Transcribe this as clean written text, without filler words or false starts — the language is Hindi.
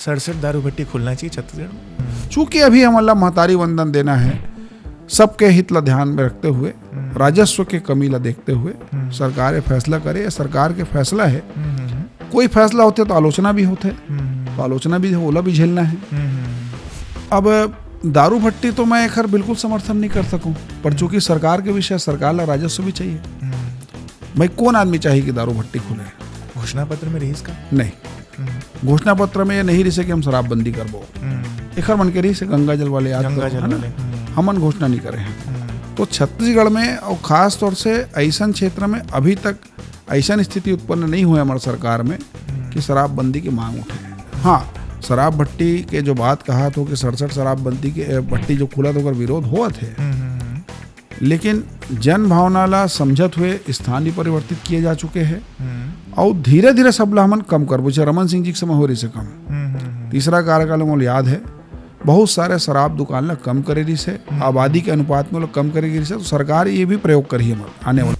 67 दारू भट्टी खुलना चाहिए छत्तीसगढ़। चूंकि अभी हमारा महतारी वंदन देना है, सबके हित ला ध्यान में रखते हुए, राजस्व के कमी ला देखते हुए सरकार फैसला करे। सरकार के फैसला है, कोई फैसला होते तो आलोचना भी होते, तो आलोचना भी ओला भी झेलना है। अब दारू भट्टी तो मैं खैर बिल्कुल समर्थन नहीं कर सकूं, पर चूंकि सरकार के विषय, सरकार ला राजस्व भी चाहिए। भाई कौन आदमी चाहिए कि दारू भट्टी खुले? घोषणा पत्र में रही इसका नहीं, घोषणा पत्र में ये नहीं रही कि हम शराबबंदी करबो। एक मन के रही से गंगा जल वाले याद हमन घोषणा नहीं करे हैं। तो छत्तीसगढ़ में और खास तौर से ऐसा क्षेत्र में अभी तक ऐसा स्थिति उत्पन्न नहीं हुई हमारे सरकार में कि शराबबंदी की मांग उठे। हाँ, शराब भट्टी के जो बात कहा तो कि 67 शराबबंदी के भट्टी जो खुला तो ओकर विरोध हुआ थे, लेकिन जन भावना ला समझत हुए स्थान भी परिवर्तित किए जा चुके हैं और धीरे धीरे सब ला हमन कम कर बुझे। रमन सिंह जी के समय हो रही से कम, तीसरा कार्यकाल में याद है बहुत सारे शराब दुकान ला कम करे रही से, आबादी के अनुपात में लोग कम करे रही से। तो सरकार ये भी प्रयोग करी है आने वाले